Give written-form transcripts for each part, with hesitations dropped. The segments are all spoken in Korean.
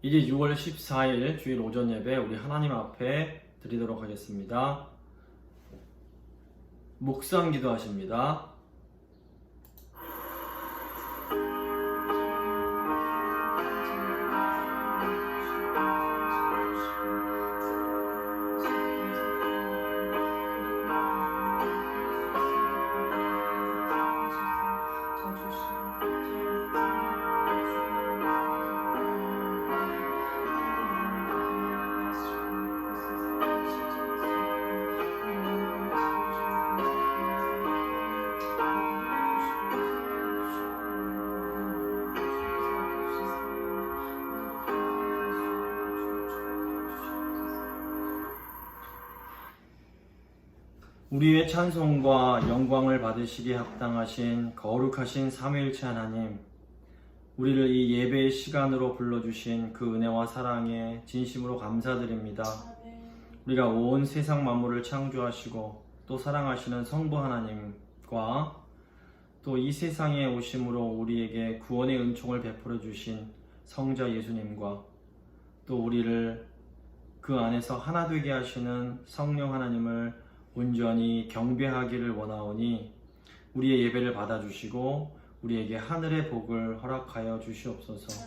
이제 6월 14일 주일 오전 예배 우리 하나님 앞에 드리도록 하겠습니다. 묵상 기도하십니다. 우리의 찬송과 영광을 받으시기에 합당하신 거룩하신 삼위일체 하나님, 우리를 이 예배의 시간으로 불러주신 그 은혜와 사랑에 진심으로 감사드립니다. 우리가 온 세상 만물을 창조하시고 또 사랑하시는 성부 하나님과 또 이 세상에 오심으로 우리에게 구원의 은총을 베풀어 주신 성자 예수님과 또 우리를 그 안에서 하나 되게 하시는 성령 하나님을 온전히 경배하기를 원하오니 우리의 예배를 받아주시고 우리에게 하늘의 복을 허락하여 주시옵소서.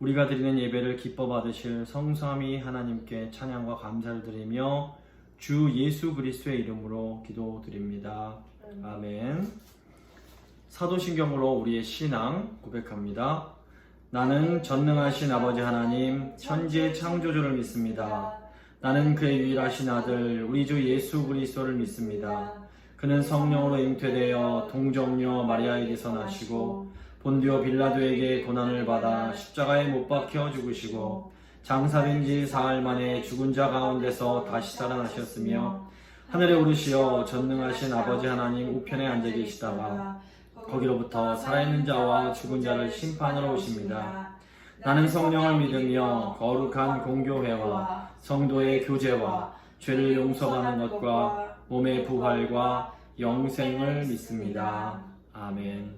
우리가 드리는 예배를 기뻐 받으실 성삼위 하나님께 찬양과 감사를 드리며 주 예수 그리스도의 이름으로 기도드립니다. 아멘. 사도신경으로 우리의 신앙 고백합니다. 나는 전능하신 아버지 하나님 천지의 창조주를 믿습니다. 나는 그의 유일하신 아들 우리 주 예수 그리스도를 믿습니다. 그는 성령으로 잉태되어 동정녀 마리아에게서 나시고 본디오 빌라도에게 고난을 받아 십자가에 못 박혀 죽으시고 장사된 지 사흘 만에 죽은 자 가운데서 다시 살아나셨으며 하늘에 오르시어 전능하신 아버지 하나님 우편에 앉아 계시다가 거기로부터 살아있는 자와 죽은 자를 심판하러 오십니다. 나는 성령을 믿으며 거룩한 공교회와 성도의 교제와 죄를 용서받는 것과 몸의 부활과 영생을 믿습니다. 아멘.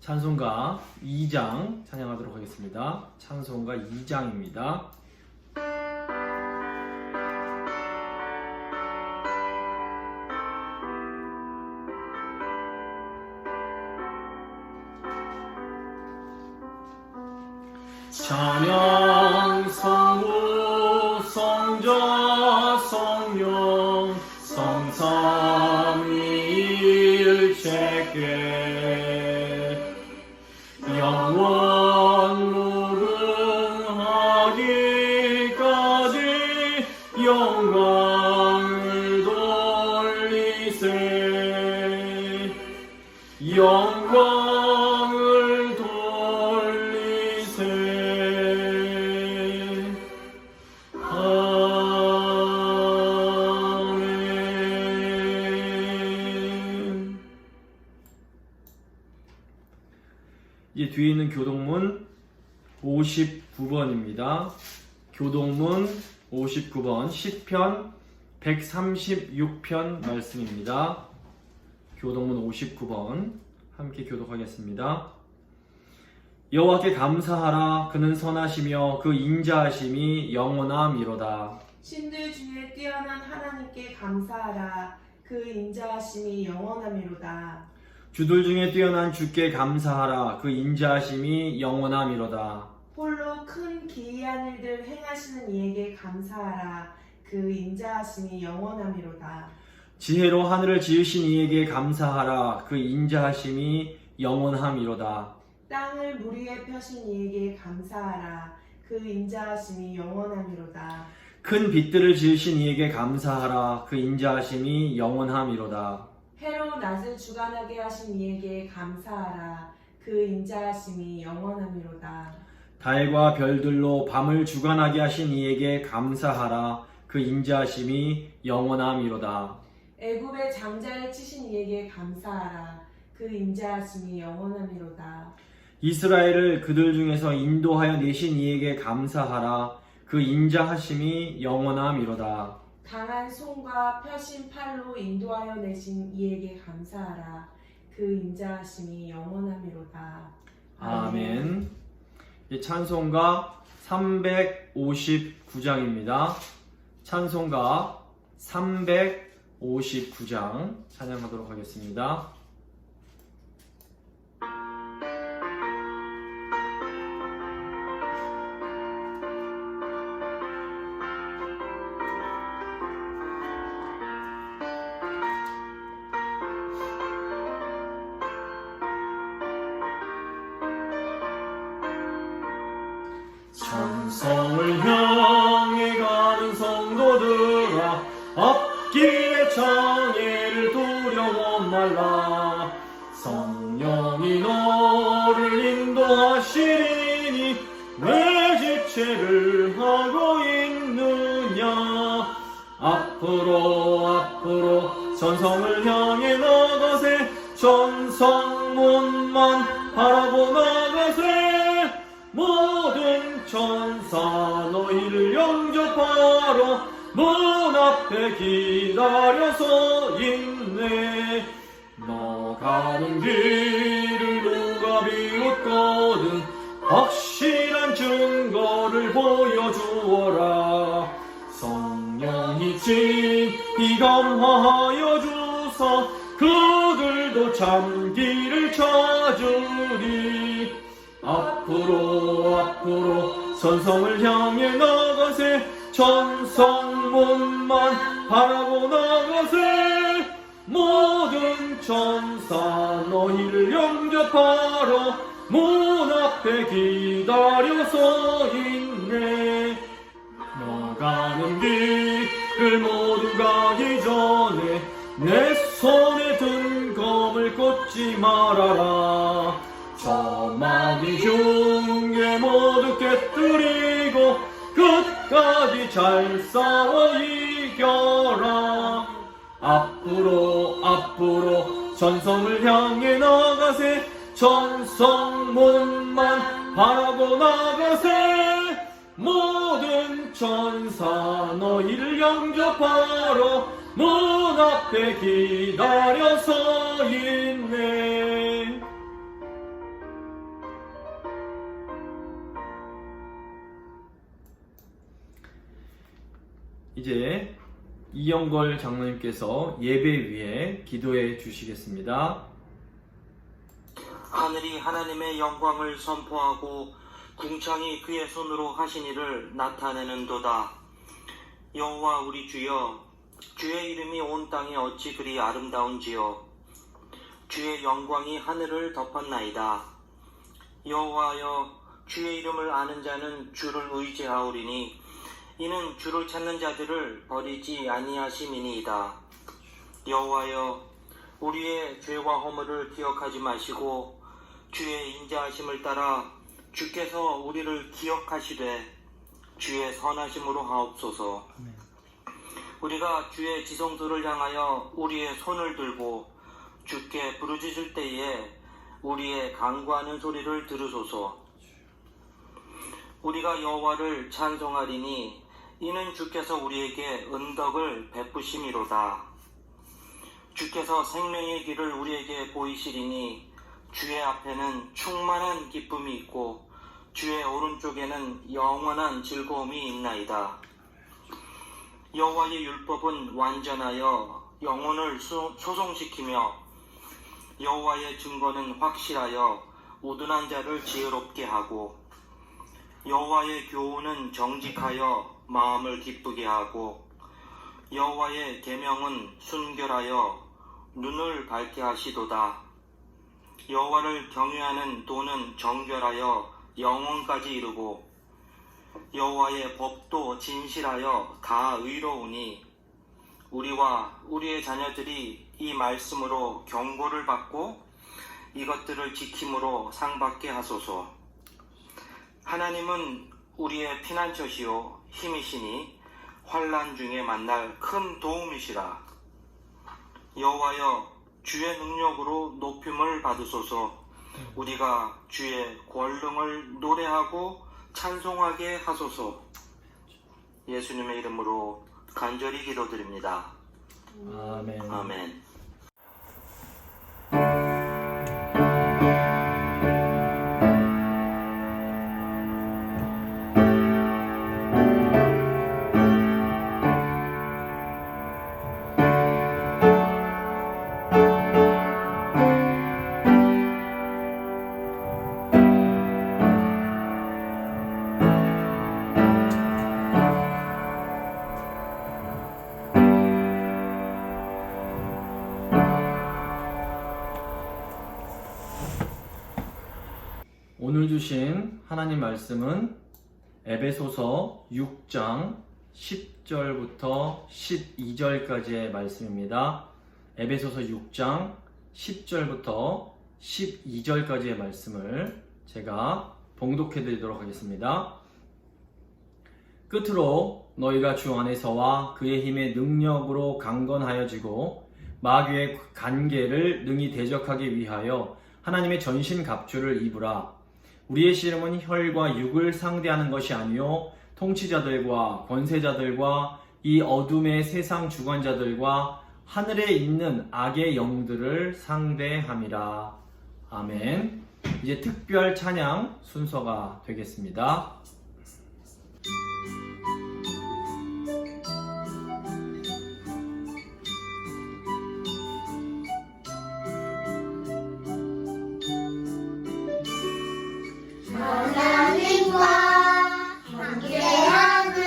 찬송가 2장 찬양하도록 하겠습니다. 찬송가 2장입니다. 찬양 성부 성자 성령 성삼위일체께 영원 무궁하기까지 영광을 돌리세. 영광을 돌리세. 이제 뒤에 있는 교동문 59번입니다. 교동문 59번 시편 136편 말씀입니다. 교동문 59번 함께 교독하겠습니다. 여호와께 감사하라. 그는 선하시며 그 인자하심이 영원함이로다. 신들 중에 뛰어난 하나님께 감사하라. 그 인자하심이 영원함이로다. 주들 중에 뛰어난 주께 감사하라. 그 인자하심이 영원함이로다. 홀로 큰 기이한 일들 행하시는 이에게 감사하라. 그 인자하심이 영원함이로다. 지혜로 하늘을 지으신 이에게 감사하라. 그 인자하심이 영원함이로다. 땅을 물 위에 펴신 이에게 감사하라. 그 인자하심이 영원함이로다. 큰 빛들을 지으신 이에게 감사하라. 그 인자하심이 영원함이로다. 해로 낮을 주관하게 하신 이에게 감사하라. 그 인자하심이 영원함이로다. 달과 별들로 밤을 주관하게 하신 이에게 감사하라. 그 인자하심이 영원함이로다. 애굽의 장자를 치신 이에게 감사하라. 그 인자하심이 영원함이로다. 이스라엘을 그들 중에서 인도하여 내신 이에게 감사하라. 그 인자하심이 영원함이로다. 강한 손과 펴신 팔로 인도하여 내신 이에게 감사하라. 그 인자하심이 영원함이로다. 아멘. 찬송가 359장입니다. 찬송가 359장 찬양하도록 하겠습니다. 천성을 향해 가는 성도들아, 앞길의 장애를 두려워 말라. 성령이 너를 인도하시리니 왜 지체를 하고 있느냐. 앞으로 전성을 향해 나가세. 전성문만 바라보 나가세. 모든 천사 너희를 영접하러 문 앞에 기다려서 있네. 너 가는 길을 누가 비웃거든 확실한 증거를 보여주어라. 성령이 진히 감화하여 주사 그들도 참 길을 찾으리. 앞으로 전성을 향해 나가세. 전성문만 바라보 나가세. 모든 천사 너희를 영접하러 문 앞에 기다려서 있네. 너 가는 길을 모두 가기 전에 내 손에 든 검을 꽂지 말아라. 저 마귀 중에 모두 깨뜨리고 끝까지 잘 싸워 이겨라. 앞으로 전성을 향해 나가세. 전성문만 바라보 나가세. 모든 천사 너희를 영접하러 문 앞에 기다려서 있네. 이제 이영걸 장로님께서 예배 위에 기도해 주시겠습니다. 하늘이 하나님의 영광을 선포하고 궁창이 그의 손으로 하신 일을 나타내는도다. 여호와 우리 주여, 주의 이름이 온 땅에 어찌 그리 아름다운지요. 주의 영광이 하늘을 덮었나이다. 여호와여, 주의 이름을 아는 자는 주를 의지하오리니 이는 주를 찾는 자들을 버리지 아니하심이니이다. 여호와여, 우리의 죄와 허물을 기억하지 마시고 주의 인자하심을 따라 주께서 우리를 기억하시되 주의 선하심으로 하옵소서. 우리가 주의 지성소를 향하여 우리의 손을 들고 주께 부르짖을 때에 우리의 간구하는 소리를 들으소서. 우리가 여호와를 찬송하리니 이는 주께서 우리에게 은덕을 베푸심이로다. 주께서 생명의 길을 우리에게 보이시리니 주의 앞에는 충만한 기쁨이 있고 주의 오른쪽에는 영원한 즐거움이 있나이다. 여호와의 율법은 완전하여 영혼을 소송시키며 여호와의 증거는 확실하여 우둔한 자를 지혜롭게 하고 여호와의 교훈은 정직하여 마음을 기쁘게 하고 여호와의 계명은 순결하여 눈을 밝게 하시도다. 여호와를 경외하는 도는 정결하여 영혼까지 이르고 여호와의 법도 진실하여 다 의로우니 우리와 우리의 자녀들이 이 말씀으로 경고를 받고 이것들을 지킴으로 상받게 하소서. 하나님은 우리의 피난처시요 힘이시니 환난 중에 만날 큰 도움이시라. 여호와여, 주의 능력으로 높임을 받으소서. 우리가 주의 권능을 노래하고 찬송하게 하소서. 예수님의 이름으로 간절히 기도드립니다. 아멘. 아멘. 읽어주신 하나님 말씀은 에베소서 6장 10절부터 12절까지의 말씀입니다. 에베소서 6장 10절부터 12절까지의 말씀을 제가 봉독해 드리도록 하겠습니다. 끝으로 너희가 주 안에서와 그의 힘의 능력으로 강건하여지고 마귀의 간계를 능히 대적하기 위하여 하나님의 전신 갑주를 입으라. 우리의 씨름은 혈과 육을 상대하는 것이 아니요 통치자들과 권세자들과 이 어둠의 세상 주관자들과 하늘에 있는 악의 영들을 상대함이라. 아멘. 이제 특별 찬양 순서가 되겠습니다. 하나님과 함께하는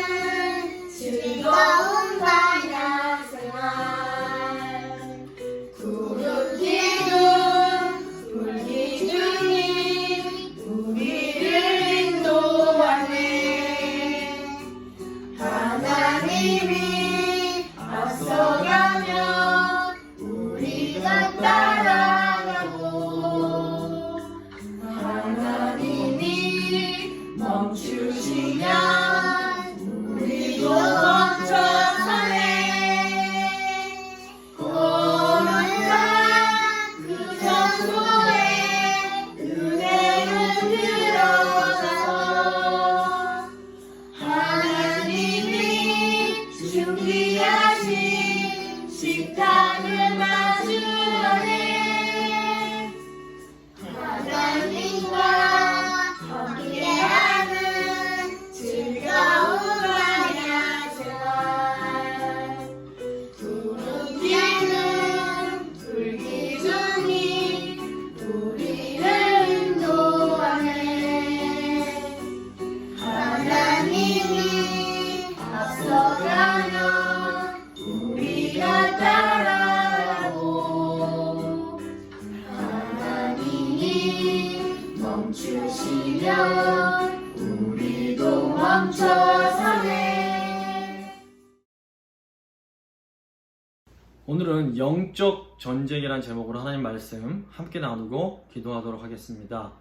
즐거운 반야 생활 구름 기둥 불기 중인 우리를 인도하네. 하나님이 앞서가면 우리가 따라가고 하나님이 멈추시면 우리도 멈춰서네. 거룩한 그 장소에 은혜로 들어가서 하나님이 준비하신 식탁을 마주하네. 하나님과 함께하는 즐거운 반야 생활 구름 기둥 불기 중인 우리를 인도하네. 하나님이 앞서가면 우리가 따라가고 하나님이 멈추시면 우리도 멈춰서네. 오늘은 영적 전쟁이라는 제목으로 하나님 말씀 함께 나누고 기도하도록 하겠습니다.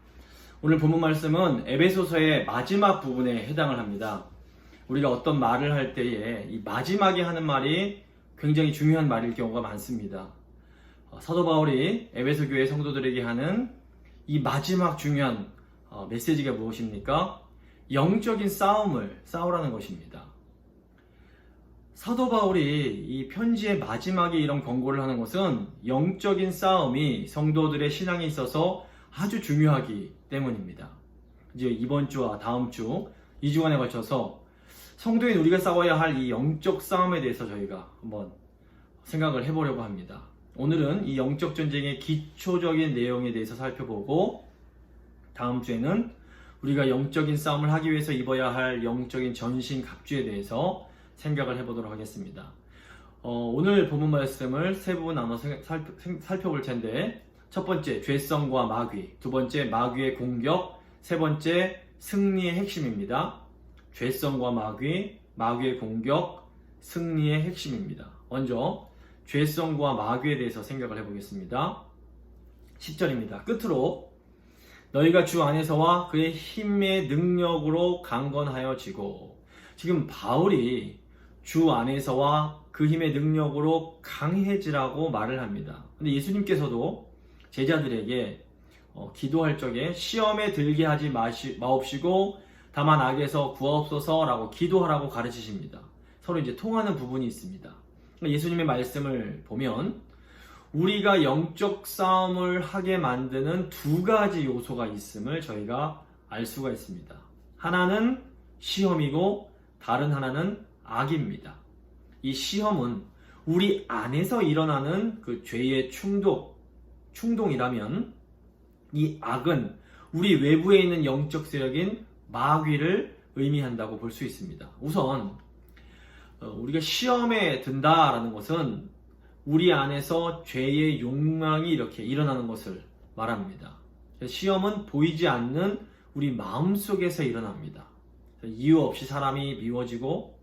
오늘 본문 말씀은 에베소서의 마지막 부분에 해당을 합니다. 우리가 어떤 말을 할 때에 이 마지막에 하는 말이 굉장히 중요한 말일 경우가 많습니다. 사도 바울이 에베소 교회 성도들에게 하는 이 마지막 중요한 메시지가 무엇입니까? 영적인 싸움을 싸우라는 것입니다. 사도 바울이 이 편지의 마지막에 이런 권고를 하는 것은 영적인 싸움이 성도들의 신앙에 있어서 아주 중요하기 때문입니다. 이제 이번 주와 다음 주 2주간에 걸쳐서 성도인 우리가 싸워야 할 이 영적 싸움에 대해서 저희가 한번 생각을 해보려고 합니다. 오늘은 이 영적 전쟁의 기초적인 내용에 대해서 살펴보고 다음 주에는 우리가 영적인 싸움을 하기 위해서 입어야 할 영적인 전신 갑주에 대해서 생각을 해보도록 하겠습니다. 오늘 본문 말씀을 세 부분 나눠서 살펴볼 텐데 첫 번째 죄성과 마귀, 두 번째 마귀의 공격, 세 번째 승리의 핵심입니다. 죄성과 마귀, 마귀의 공격, 승리의 핵심입니다. 먼저 죄성과 마귀에 대해서 생각을 해보겠습니다. 10절입니다. 끝으로 너희가 주 안에서와 그의 힘의 능력으로 강건하여지고, 지금 바울이 주 안에서와 그 힘의 능력으로 강해지라고 말을 합니다. 근데 예수님께서도 제자들에게 기도할 적에 시험에 들게 하지 마옵시고 다만 악에서 구하옵소서라고 기도하라고 가르치십니다. 서로 이제 통하는 부분이 있습니다. 예수님의 말씀을 보면 우리가 영적 싸움을 하게 만드는 두 가지 요소가 있음을 저희가 알 수가 있습니다. 하나는 시험이고 다른 하나는 악입니다. 이 시험은 우리 안에서 일어나는 그 죄의 충동이라면, 이 악은 우리 외부에 있는 영적 세력인 마귀를 의미한다고 볼 수 있습니다. 우선 우리가 시험에 든다라는 것은 우리 안에서 죄의 욕망이 이렇게 일어나는 것을 말합니다. 시험은 보이지 않는 우리 마음속에서 일어납니다. 이유 없이 사람이 미워지고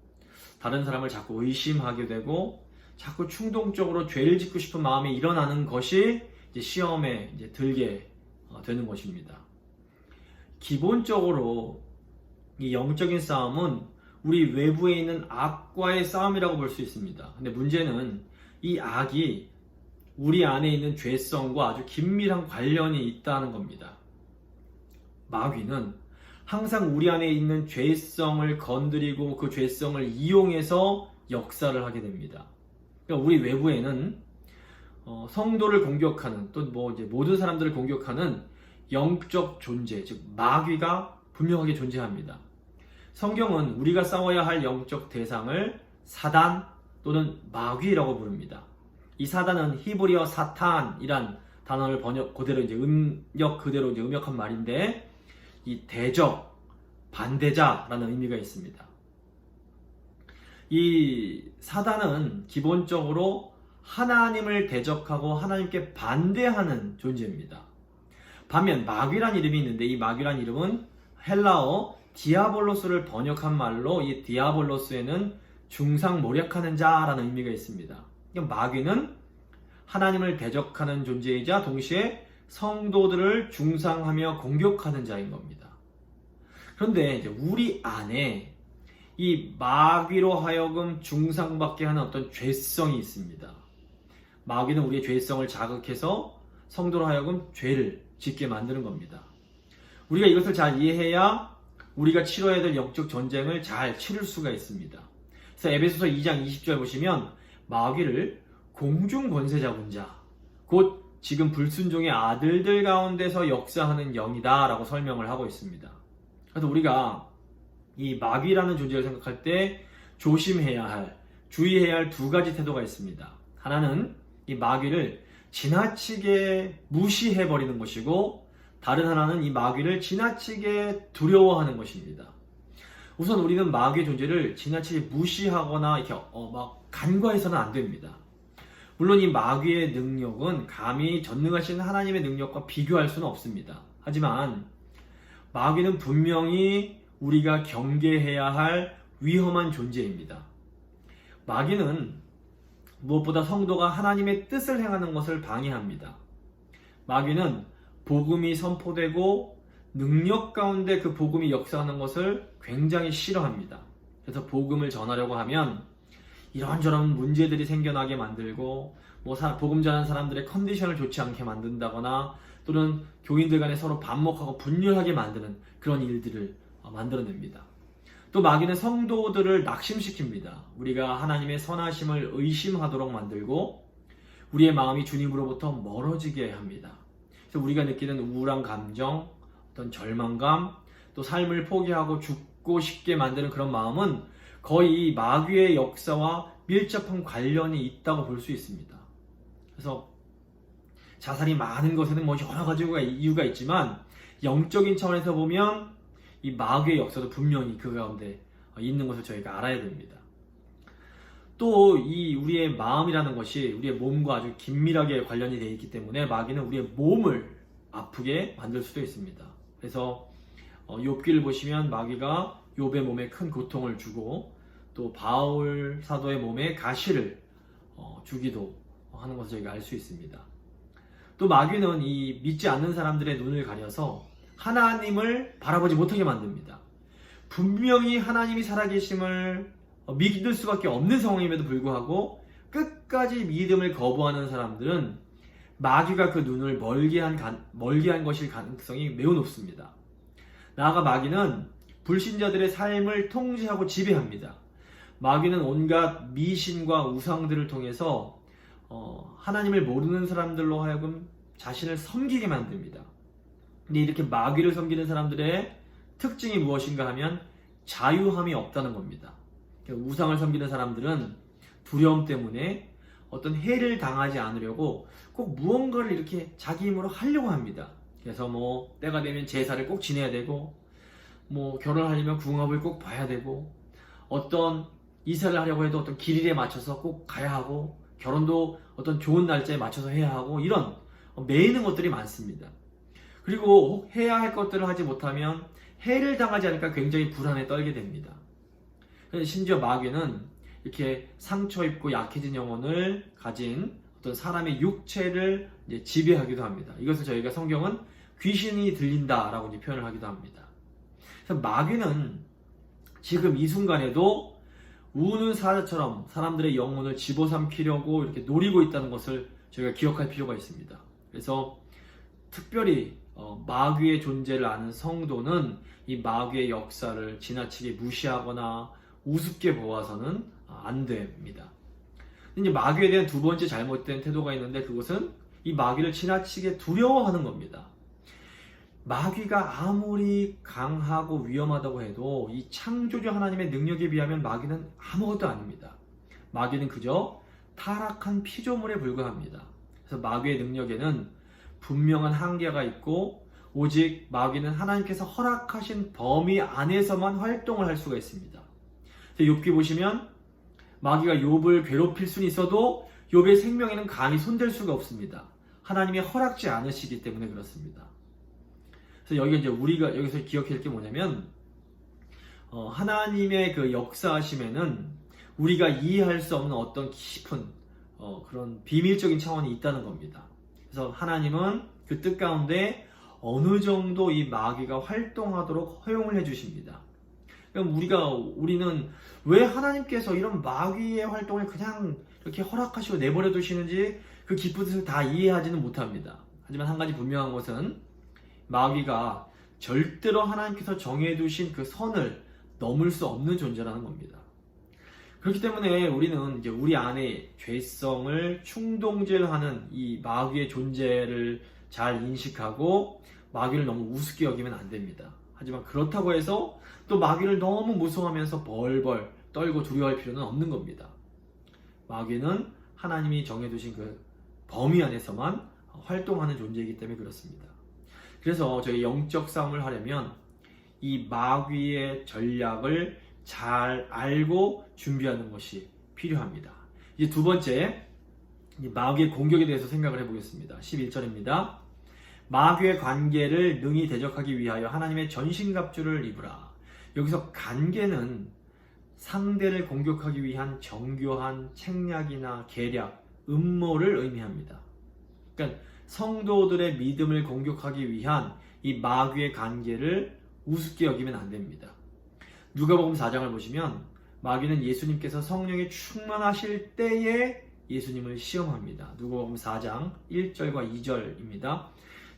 다른 사람을 자꾸 의심하게 되고 자꾸 충동적으로 죄를 짓고 싶은 마음이 일어나는 것이 이제 시험에 이제 들게 되는 것입니다. 기본적으로 이 영적인 싸움은 우리 외부에 있는 악과의 싸움이라고 볼 수 있습니다. 근데 문제는 이 악이 우리 안에 있는 죄성과 아주 긴밀한 관련이 있다는 겁니다. 마귀는 항상 우리 안에 있는 죄성을 건드리고 그 죄성을 이용해서 역사를 하게 됩니다. 그러니까 우리 외부에는 성도를 공격하는 또 뭐 이제 모든 사람들을 공격하는 영적 존재, 즉 마귀가 분명하게 존재합니다. 성경은 우리가 싸워야 할 영적 대상을 사단 또는 마귀라고 부릅니다. 이 사단은 히브리어 사탄이란 단어를 그대로 이제 음역한 말인데 이 대적, 반대자라는 의미가 있습니다. 이 사단은 기본적으로 하나님을 대적하고 하나님께 반대하는 존재입니다. 반면 마귀란 이름이 있는데 이 마귀란 이름은 헬라어 디아볼로스를 번역한 말로 이 디아볼로스에는 중상모략하는 자라는 의미가 있습니다. 그러니까 마귀는 하나님을 대적하는 존재이자 동시에 성도들을 중상하며 공격하는 자인 겁니다. 그런데 이제 우리 안에 이 마귀로 하여금 중상받게 하는 어떤 죄성이 있습니다. 마귀는 우리의 죄성을 자극해서 성도로 하여금 죄를 짓게 만드는 겁니다. 우리가 이것을 잘 이해해야 우리가 치러야 될 영적 전쟁을 잘 치를 수가 있습니다. 그래서 에베소서 2장 20절 보시면 마귀를 공중 권세 잡은 자, 곧 지금 불순종의 아들들 가운데서 역사하는 영이다 라고 설명을 하고 있습니다. 그래서 우리가 이 마귀라는 존재를 생각할 때 조심해야 할, 주의해야 할 두 가지 태도가 있습니다. 하나는 이 마귀를 지나치게 무시해버리는 것이고, 다른 하나는 이 마귀를 지나치게 두려워하는 것입니다. 우선 우리는 마귀의 존재를 지나치게 무시하거나 이렇게 막 간과해서는 안 됩니다. 물론 이 마귀의 능력은 감히 전능하신 하나님의 능력과 비교할 수는 없습니다. 하지만 마귀는 분명히 우리가 경계해야 할 위험한 존재입니다. 마귀는 무엇보다 성도가 하나님의 뜻을 행하는 것을 방해합니다. 마귀는 복음이 선포되고 능력 가운데 그 복음이 역사하는 것을 굉장히 싫어합니다. 그래서 복음을 전하려고 하면 이런저런 문제들이 생겨나게 만들고 복음 전하는 사람들의 컨디션을 좋지 않게 만든다거나 또는 교인들 간에 서로 반목하고 분열하게 만드는 그런 일들을 만들어냅니다. 또 마귀는 성도들을 낙심시킵니다. 우리가 하나님의 선하심을 의심하도록 만들고 우리의 마음이 주님으로부터 멀어지게 합니다. 그래서 우리가 느끼는 우울한 감정, 어떤 절망감, 또 삶을 포기하고 죽고 싶게 만드는 그런 마음은 거의 마귀의 역사와 밀접한 관련이 있다고 볼 수 있습니다. 그래서 자살이 많은 것에는 여러 가지 이유가 있지만 영적인 차원에서 보면 이 마귀의 역사도 분명히 그 가운데 있는 것을 저희가 알아야 됩니다. 또 이 우리의 마음이라는 것이 우리의 몸과 아주 긴밀하게 관련이 되어 있기 때문에 마귀는 우리의 몸을 아프게 만들 수도 있습니다. 그래서 욥기를 보시면 마귀가 욥의 몸에 큰 고통을 주고 또 바울 사도의 몸에 가시를 주기도 하는 것을 저희가 알 수 있습니다. 또 마귀는 이 믿지 않는 사람들의 눈을 가려서 하나님을 바라보지 못하게 만듭니다. 분명히 하나님이 살아계심을 믿을 수밖에 없는 상황임에도 불구하고 끝까지 믿음을 거부하는 사람들은 마귀가 그 눈을 멀게 한 것일 가능성이 매우 높습니다. 나아가 마귀는 불신자들의 삶을 통제하고 지배합니다. 마귀는 온갖 미신과 우상들을 통해서 하나님을 모르는 사람들로 하여금 자신을 섬기게 만듭니다. 근데 이렇게 마귀를 섬기는 사람들의 특징이 무엇인가 하면 자유함이 없다는 겁니다. 우상을 섬기는 사람들은 두려움 때문에 어떤 해를 당하지 않으려고 꼭 무언가를 이렇게 자기 힘으로 하려고 합니다. 그래서 때가 되면 제사를 꼭 지내야 되고 결혼하려면 궁합을 꼭 봐야 되고 어떤 이사를 하려고 해도 어떤 길일에 맞춰서 꼭 가야 하고 결혼도 어떤 좋은 날짜에 맞춰서 해야 하고 이런 매이는 것들이 많습니다. 그리고 해야 할 것들을 하지 못하면 해를 당하지 않을까 굉장히 불안에 떨게 됩니다. 심지어 마귀는 이렇게 상처 입고 약해진 영혼을 가진 어떤 사람의 육체를 이제 지배하기도 합니다. 이것을 저희가 성경은 귀신이 들린다라고 이제 표현을 하기도 합니다. 그래서 마귀는 지금 이 순간에도 우는 사자처럼 사람들의 영혼을 집어삼키려고 이렇게 노리고 있다는 것을 저희가 기억할 필요가 있습니다. 그래서 특별히 마귀의 존재를 아는 성도는 이 마귀의 역사를 지나치게 무시하거나 우습게 보아서는 안 됩니다. 이제 마귀에 대한 두 번째 잘못된 태도가 있는데, 그것은 이 마귀를 지나치게 두려워하는 겁니다. 마귀가 아무리 강하고 위험하다고 해도 이 창조주 하나님의 능력에 비하면 마귀는 아무것도 아닙니다. 마귀는 그저 타락한 피조물에 불과합니다. 그래서 마귀의 능력에는 분명한 한계가 있고, 오직 마귀는 하나님께서 허락하신 범위 안에서만 활동을 할 수가 있습니다. 욥기 보시면 마귀가 욥을 괴롭힐 수는 있어도 욥의 생명에는 감히 손댈 수가 없습니다. 하나님이 허락지 않으시기 때문에 그렇습니다. 그래서 여기 이제 우리가 여기서 기억해야 할 게 뭐냐면, 하나님의 그 역사하심에는 우리가 이해할 수 없는 어떤 깊은 그런 비밀적인 차원이 있다는 겁니다. 그래서 하나님은 그 뜻 가운데 어느 정도 이 마귀가 활동하도록 허용을 해주십니다. 그럼 우리는 왜 하나님께서 이런 마귀의 활동을 그냥 이렇게 허락하시고 내버려 두시는지 그 깊은 뜻을 다 이해하지는 못합니다. 하지만 한 가지 분명한 것은 마귀가 절대로 하나님께서 정해두신 그 선을 넘을 수 없는 존재라는 겁니다. 그렇기 때문에 우리는 이제 우리 안에 죄성을 충동질하는 이 마귀의 존재를 잘 인식하고 마귀를 너무 우습게 여기면 안 됩니다. 하지만 그렇다고 해서 또 마귀를 너무 무서워하면서 벌벌 떨고 두려워할 필요는 없는 겁니다. 마귀는 하나님이 정해두신 그 범위 안에서만 활동하는 존재이기 때문에 그렇습니다. 그래서 저희 영적 싸움을 하려면 이 마귀의 전략을 잘 알고 준비하는 것이 필요합니다. 이제 두 번째, 마귀의 공격에 대해서 생각을 해보겠습니다. 11절입니다. 마귀의 관계를 능히 대적하기 위하여 하나님의 전신갑주를 입으라. 여기서 관계는 상대를 공격하기 위한 정교한 책략이나 계략, 음모를 의미합니다. 그러니까 성도들의 믿음을 공격하기 위한 이 마귀의 관계를 우습게 여기면 안 됩니다. 누가복음 4장을 보시면 마귀는 예수님께서 성령에 충만하실 때에 예수님을 시험합니다. 누가복음 4장 1절과 2절입니다.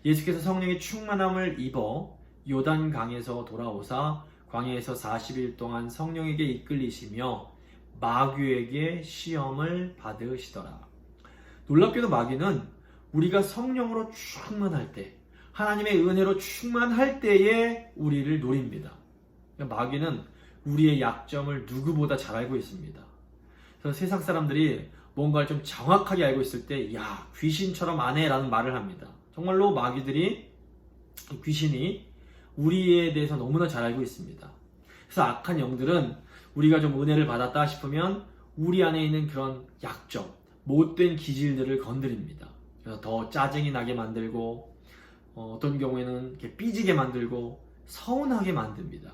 예수께서 성령의 충만함을 입어 요단강에서 돌아오사 광야에서 40일 동안 성령에게 이끌리시며 마귀에게 시험을 받으시더라. 놀랍게도 마귀는 우리가 성령으로 충만할 때, 하나님의 은혜로 충만할 때에 우리를 노립니다. 마귀는 우리의 약점을 누구보다 잘 알고 있습니다. 그래서 세상 사람들이 뭔가를 좀 정확하게 알고 있을 때, 야, 귀신처럼 안 해 라는 말을 합니다. 정말로 귀신이 우리에 대해서 너무나 잘 알고 있습니다. 그래서 악한 영들은 우리가 좀 은혜를 받았다 싶으면 우리 안에 있는 그런 약점, 못된 기질들을 건드립니다. 그래서 더 짜증이 나게 만들고, 어떤 경우에는 이렇게 삐지게 만들고 서운하게 만듭니다.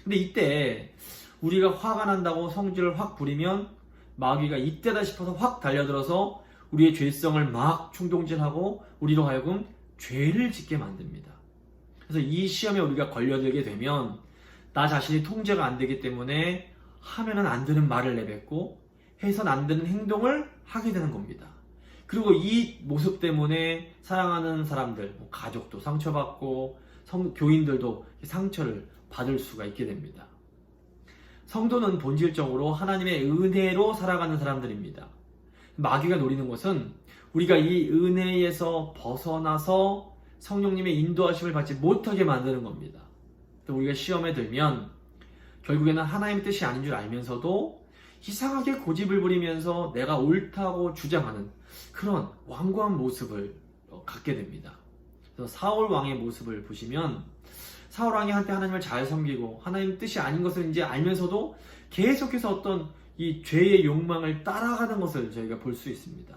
근데 이때 우리가 화가 난다고 성질을 확 부리면 마귀가 이때다 싶어서 확 달려들어서 우리의 죄성을 막 충동질하고 우리로 하여금 죄를 짓게 만듭니다. 그래서 이 시험에 우리가 걸려들게 되면 나 자신이 통제가 안 되기 때문에 하면은 안 되는 말을 내뱉고 해선 안 되는 행동을 하게 되는 겁니다. 그리고 이 모습 때문에 사랑하는 사람들, 가족도 상처받고 교인들도 상처를 받을 수가 있게 됩니다. 성도는 본질적으로 하나님의 은혜로 살아가는 사람들입니다. 마귀가 노리는 것은 우리가 이 은혜에서 벗어나서 성령님의 인도하심을 받지 못하게 만드는 겁니다. 우리가 시험에 들면 결국에는 하나님의 뜻이 아닌 줄 알면서도 이상하게 고집을 부리면서 내가 옳다고 주장하는 그런 완고한 모습을 갖게 됩니다. 그래서 사울 왕의 모습을 보시면 사울 왕이 한때 하나님을 잘 섬기고 하나님 뜻이 아닌 것을 이제 알면서도 계속해서 어떤 이 죄의 욕망을 따라가는 것을 저희가 볼 수 있습니다.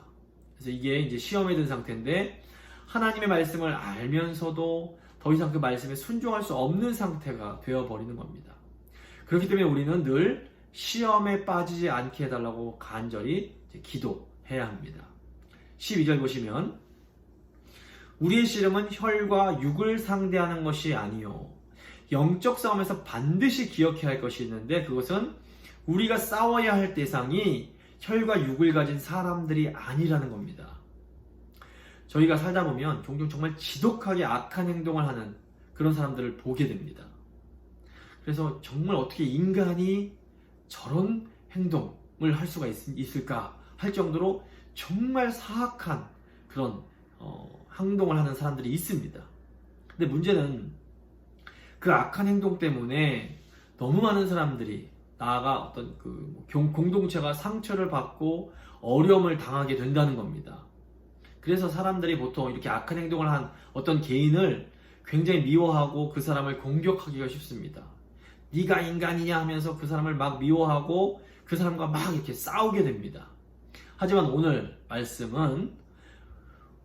그래서 이게 이제 시험에 든 상태인데 하나님의 말씀을 알면서도 더 이상 그 말씀에 순종할 수 없는 상태가 되어버리는 겁니다. 그렇기 때문에 우리는 늘 시험에 빠지지 않게 해달라고 간절히 기도해야 합니다. 12절 보시면 우리의 씨름은 혈과 육을 상대하는 것이 아니요 영적 싸움에서 반드시 기억해야 할 것이 있는데 그것은 우리가 싸워야 할 대상이 혈과 육을 가진 사람들이 아니라는 겁니다. 저희가 살다 보면 종종 정말 지독하게 악한 행동을 하는 그런 사람들을 보게 됩니다. 그래서 정말 어떻게 인간이 저런 행동을 할 수가 있을까 할 정도로 정말 사악한 그런 행동을 하는 사람들이 있습니다. 근데 문제는 그 악한 행동 때문에 너무 많은 사람들이 나아가 어떤 그 공동체가 상처를 받고 어려움을 당하게 된다는 겁니다. 그래서 사람들이 보통 이렇게 악한 행동을 한 어떤 개인을 굉장히 미워하고 그 사람을 공격하기가 쉽습니다. 네가 인간이냐 하면서 그 사람을 막 미워하고 그 사람과 막 이렇게 싸우게 됩니다. 하지만 오늘 말씀은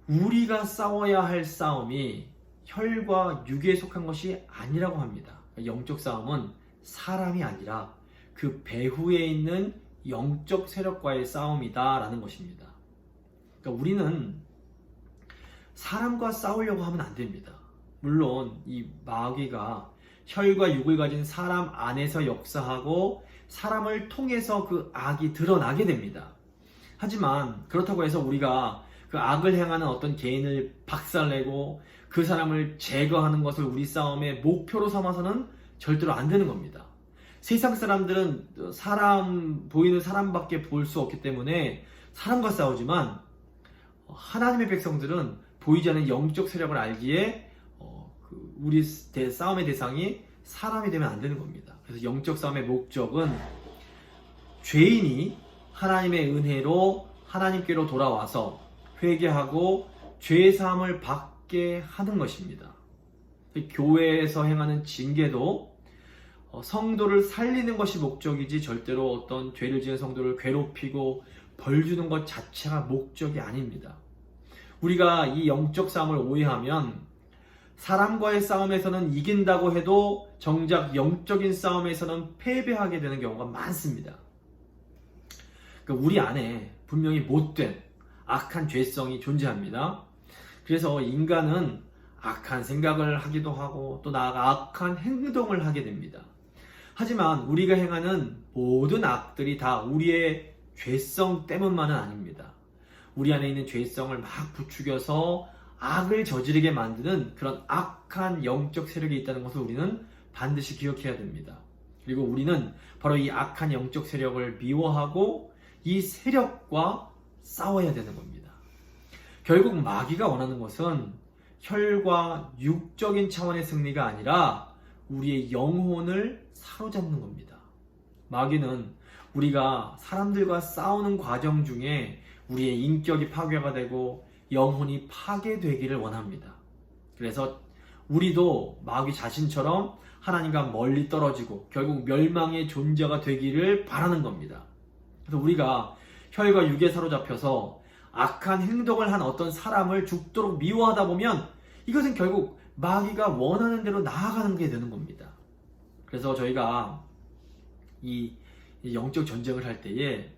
우리가 싸워야 할 싸움이 혈과 육에 속한 것이 아니라고 합니다. 영적 싸움은 사람이 아니라 그 배후에 있는 영적 세력과의 싸움이다 라는 것입니다. 그러니까 우리는 사람과 싸우려고 하면 안 됩니다. 물론 이 마귀가 혈과 육을 가진 사람 안에서 역사하고 사람을 통해서 그 악이 드러나게 됩니다. 하지만 그렇다고 해서 우리가 그 악을 행하는 어떤 개인을 박살내고 그 사람을 제거하는 것을 우리 싸움의 목표로 삼아서는 절대로 안 되는 겁니다. 세상 사람들은 보이는 사람밖에 볼 수 없기 때문에 사람과 싸우지만 하나님의 백성들은 보이지 않는 영적 세력을 알기에 우리 싸움의 대상이 사람이 되면 안 되는 겁니다. 그래서 영적 싸움의 목적은 죄인이 하나님의 은혜로 하나님께로 돌아와서 회개하고 죄 사함을 받게 하는 것입니다. 교회에서 행하는 징계도 성도를 살리는 것이 목적이지 절대로 어떤 죄를 지은 성도를 괴롭히고 벌 주는 것 자체가 목적이 아닙니다. 우리가 이 영적 싸움을 오해하면 사람과의 싸움에서는 이긴다고 해도 정작 영적인 싸움에서는 패배하게 되는 경우가 많습니다. 그러니까 우리 안에 분명히 못된 악한 죄성이 존재합니다. 그래서 인간은 악한 생각을 하기도 하고 또 나아가 악한 행동을 하게 됩니다. 하지만 우리가 행하는 모든 악들이 다 우리의 죄성 때문만은 아닙니다. 우리 안에 있는 죄성을 막 부추겨서 악을 저지르게 만드는 그런 악한 영적 세력이 있다는 것을 우리는 반드시 기억해야 됩니다. 그리고 우리는 바로 이 악한 영적 세력을 미워하고 이 세력과 싸워야 되는 겁니다. 결국 마귀가 원하는 것은 혈과 육적인 차원의 승리가 아니라 우리의 영혼을 사로잡는 겁니다. 마귀는 우리가 사람들과 싸우는 과정 중에 우리의 인격이 파괴가 되고 영혼이 파괴되기를 원합니다. 그래서 우리도 마귀 자신처럼 하나님과 멀리 떨어지고 결국 멸망의 존재가 되기를 바라는 겁니다. 그래서 우리가 혈과 육에 사로잡혀서 악한 행동을 한 어떤 사람을 죽도록 미워하다 보면 이것은 결국 마귀가 원하는 대로 나아가는 게 되는 겁니다. 그래서 저희가 이 영적 전쟁을 할 때에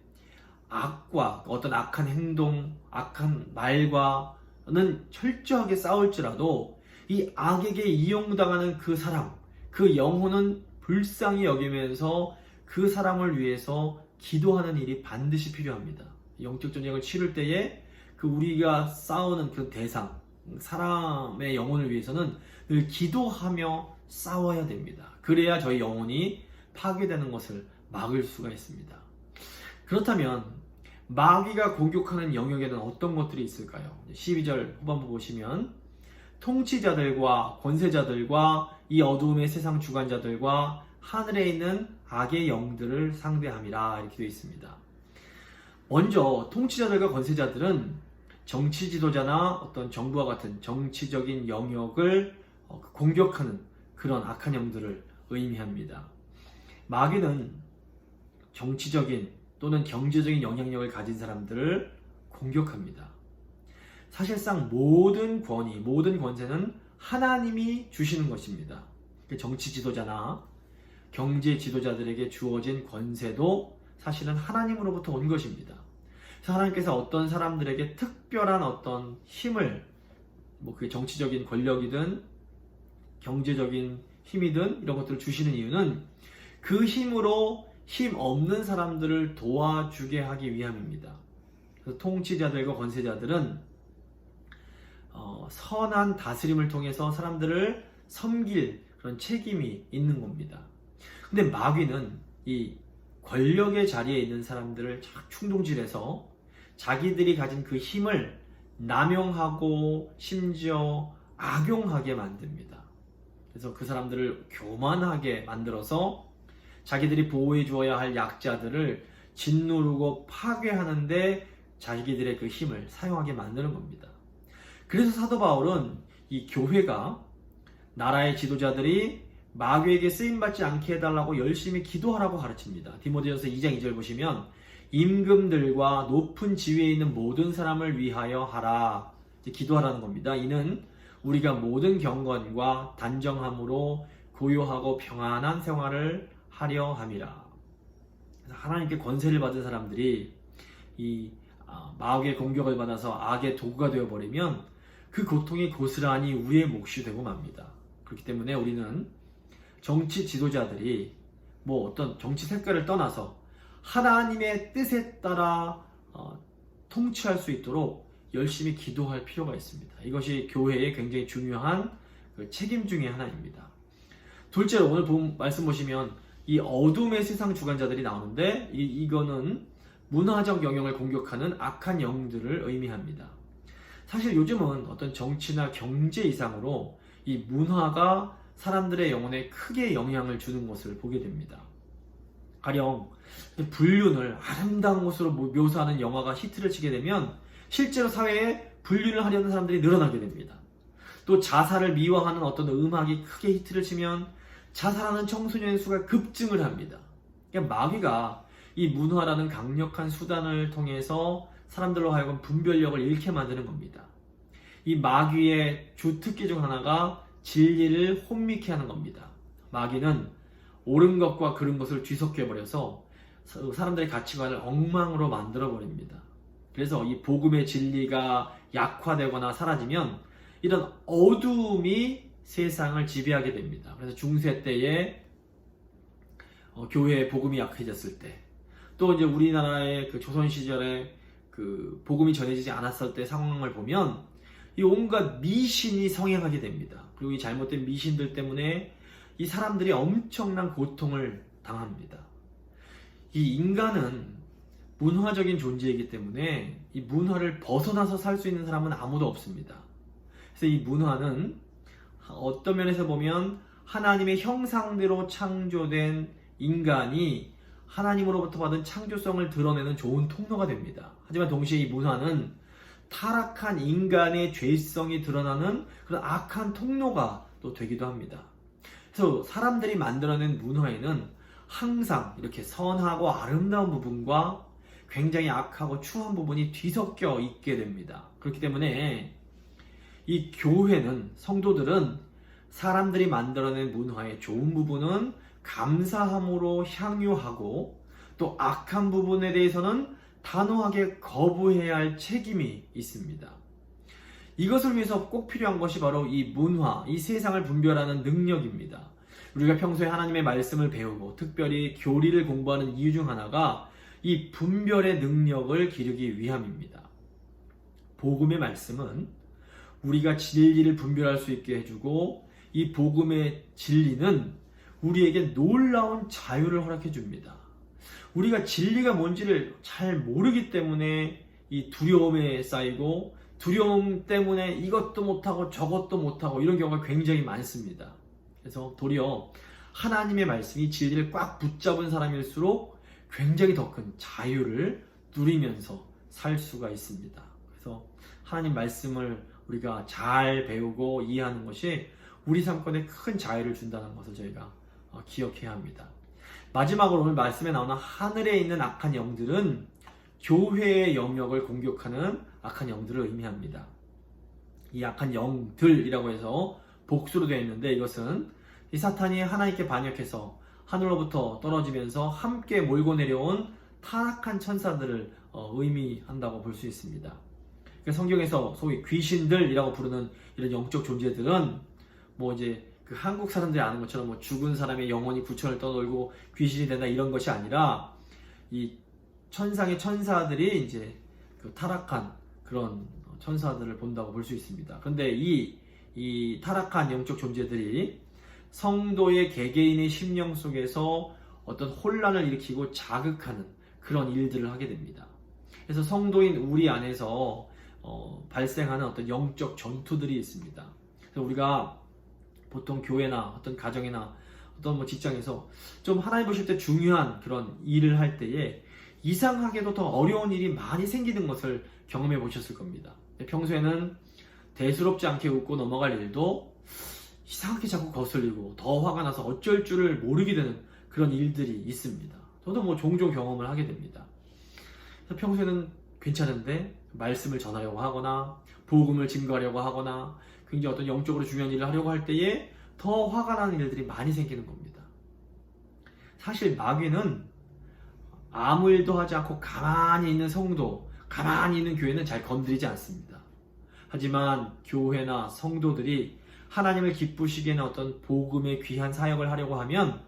악과 어떤 악한 행동, 악한 말과는 철저하게 싸울지라도 이 악에게 이용당하는 그 사람, 그 영혼은 불쌍히 여기면서 그 사람을 위해서 기도하는 일이 반드시 필요합니다. 영적 전쟁을 치를 때에 그 우리가 싸우는 그 대상, 사람의 영혼을 위해서는 늘 기도하며 싸워야 됩니다. 그래야 저희 영혼이 파괴되는 것을 막을 수가 있습니다. 그렇다면 마귀가 공격하는 영역에는 어떤 것들이 있을까요? 12절 후반부 보시면 통치자들과 권세자들과 이 어두움의 세상 주관자들과 하늘에 있는 악의 영들을 상대함이라 이렇게 되어 있습니다. 먼저 통치자들과 권세자들은 정치 지도자나 어떤 정부와 같은 정치적인 영역을 공격하는 그런 악한 영들을 의미합니다. 마귀는 정치적인 또는 경제적인 영향력을 가진 사람들을 공격합니다. 사실상 모든 권위, 모든 권세는 하나님이 주시는 것입니다. 정치 지도자나 경제 지도자들에게 주어진 권세도 사실은 하나님으로부터 온 것입니다. 그래서 하나님께서 어떤 사람들에게 특별한 어떤 힘을, 뭐 그게 정치적인 권력이든 경제적인 힘이든 이런 것들을 주시는 이유는 그 힘으로 힘 없는 사람들을 도와주게 하기 위함입니다. 그래서 통치자들과 권세자들은 선한 다스림을 통해서 사람들을 섬길 그런 책임이 있는 겁니다. 근데 마귀는 이 권력의 자리에 있는 사람들을 충동질해서 자기들이 가진 그 힘을 남용하고 심지어 악용하게 만듭니다. 그래서 그 사람들을 교만하게 만들어서 자기들이 보호해 주어야 할 약자들을 짓누르고 파괴하는데 자기들의 그 힘을 사용하게 만드는 겁니다. 그래서 사도 바울은 이 교회가, 나라의 지도자들이 마귀에게 쓰임받지 않게 해달라고 열심히 기도하라고 가르칩니다. 디모데전서 2장 2절 보시면 임금들과 높은 지위에 있는 모든 사람을 위하여 하라, 기도하라는 겁니다. 이는 우리가 모든 경건과 단정함으로 고요하고 평안한 생활을 하려 함이라. 하나님께 권세를 받은 사람들이 이 마귀의 공격을 받아서 악의 도구가 되어버리면 그 고통이 고스란히 우리의 몫이 되고 맙니다. 그렇기 때문에 우리는 정치 지도자들이 뭐 어떤 정치 색깔을 떠나서 하나님의 뜻에 따라 통치할 수 있도록 열심히 기도할 필요가 있습니다. 이것이 교회의 굉장히 중요한 책임 중에 하나입니다. 둘째로 오늘 말씀 보시면 이 어둠의 세상 주관자들이 나오는데 이거는 문화적 영역을 공격하는 악한 영들을 의미합니다. 사실 요즘은 어떤 정치나 경제 이상으로 이 문화가 사람들의 영혼에 크게 영향을 주는 것을 보게 됩니다. 가령 불륜을 아름다운 것으로 묘사하는 영화가 히트를 치게 되면 실제로 사회에 불륜을 하려는 사람들이 늘어나게 됩니다. 또 자살을 미화하는 어떤 음악이 크게 히트를 치면 자살하는 청소년의 수가 급증을 합니다. 그러니까 마귀가 이 문화라는 강력한 수단을 통해서 사람들로 하여금 분별력을 잃게 만드는 겁니다. 이 마귀의 주 특기 중 하나가 진리를 혼미케 하는 겁니다. 마귀는 옳은 것과 그른 것을 뒤섞여버려서 사람들의 가치관을 엉망으로 만들어버립니다. 그래서 이 복음의 진리가 약화되거나 사라지면 이런 어두움이 세상을 지배하게 됩니다. 그래서 중세 때에 교회의 복음이 약해졌을 때, 또 이제 우리나라의 그 조선 시절에 그 복음이 전해지지 않았을 때 상황을 보면 이 온갖 미신이 성행하게 됩니다. 그리고 이 잘못된 미신들 때문에 이 사람들이 엄청난 고통을 당합니다. 이 인간은 문화적인 존재이기 때문에 이 문화를 벗어나서 살 수 있는 사람은 아무도 없습니다. 그래서 이 문화는 어떤 면에서 보면 하나님의 형상대로 창조된 인간이 하나님으로부터 받은 창조성을 드러내는 좋은 통로가 됩니다. 하지만 동시에 이 문화는 타락한 인간의 죄성이 드러나는 그런 악한 통로가 또 되기도 합니다. 그래서 사람들이 만들어낸 문화에는 항상 이렇게 선하고 아름다운 부분과 굉장히 악하고 추한 부분이 뒤섞여 있게 됩니다. 그렇기 때문에 이 교회는, 성도들은 사람들이 만들어낸 문화의 좋은 부분은 감사함으로 향유하고 또 악한 부분에 대해서는 단호하게 거부해야 할 책임이 있습니다. 이것을 위해서 꼭 필요한 것이 바로 이 문화, 이 세상을 분별하는 능력입니다. 우리가 평소에 하나님의 말씀을 배우고 특별히 교리를 공부하는 이유 중 하나가 이 분별의 능력을 기르기 위함입니다. 복음의 말씀은 우리가 진리를 분별할 수 있게 해주고 이 복음의 진리는 우리에게 놀라운 자유를 허락해 줍니다. 우리가 진리가 뭔지를 잘 모르기 때문에 이 두려움에 쌓이고 두려움 때문에 이것도 못하고 저것도 못하고 이런 경우가 굉장히 많습니다. 그래서 도리어 하나님의 말씀이 진리를 꽉 붙잡은 사람일수록 굉장히 더 큰 자유를 누리면서 살 수가 있습니다. 그래서 하나님 말씀을 우리가 잘 배우고 이해하는 것이 우리 삶권에 큰 자유를 준다는 것을 저희가 기억해야 합니다. 마지막으로 오늘 말씀에 나오는 하늘에 있는 악한 영들은 교회의 영역을 공격하는 악한 영들을 의미합니다. 이 약한 영들이라고 해서 복수로 되어 있는데, 이것은 이 사탄이 하나님께 반역해서 하늘로부터 떨어지면서 함께 몰고 내려온 타락한 천사들을 의미한다고 볼 수 있습니다. 그러니까 성경에서 소위 귀신들이라고 부르는 이런 영적 존재들은 뭐 이제 그 한국 사람들이 아는 것처럼 뭐 죽은 사람의 영혼이 부천을 떠돌고 귀신이 된다 이런 것이 아니라, 이 천상의 천사들이 이제 그 타락한 그런 천사들을 본다고 볼 수 있습니다. 그런데 이 타락한 영적 존재들이 성도의 개개인의 심령 속에서 어떤 혼란을 일으키고 자극하는 그런 일들을 하게 됩니다. 그래서 성도인 우리 안에서 발생하는 어떤 영적 전투들이 있습니다. 그래서 우리가 보통 교회나 어떤 가정이나 어떤 뭐 직장에서 좀 하나님 보실 때 중요한 그런 일을 할 때에 이상하게도 더 어려운 일이 많이 생기는 것을 경험해 보셨을 겁니다. 평소에는 대수롭지 않게 웃고 넘어갈 일도 이상하게 자꾸 거슬리고 더 화가 나서 어쩔 줄을 모르게 되는 그런 일들이 있습니다. 저도 뭐 종종 경험을 하게 됩니다. 그래서 평소에는 괜찮은데 말씀을 전하려고 하거나 복음을 증거하려고 하거나 굉장히 어떤 영적으로 중요한 일을 하려고 할 때에 더 화가 나는 일들이 많이 생기는 겁니다. 사실 마귀는 아무 일도 하지 않고 가만히 있는 성도, 가만히 있는 교회는 잘 건드리지 않습니다. 하지만 교회나 성도들이 하나님을 기쁘시게 하는 어떤 복음의 귀한 사역을 하려고 하면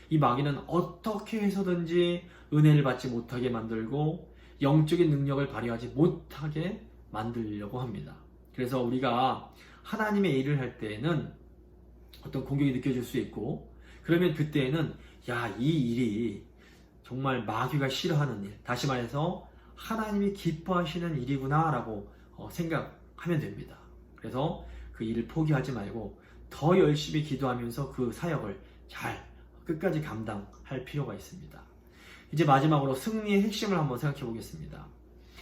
이 마귀는 어떻게 해서든지 은혜를 받지 못하게 만들고 영적인 능력을 발휘하지 못하게 만들려고 합니다. 그래서 우리가 하나님의 일을 할 때에는 어떤 공격이 느껴질 수 있고, 그러면 그때에는 이 일이 정말 마귀가 싫어하는 일, 다시 말해서 하나님이 기뻐하시는 일이구나 라고 생각하면 됩니다. 그래서 그 일을 포기하지 말고 더 열심히 기도하면서 그 사역을 잘 끝까지 감당할 필요가 있습니다. 이제 마지막으로 승리의 핵심을 한번 생각해 보겠습니다.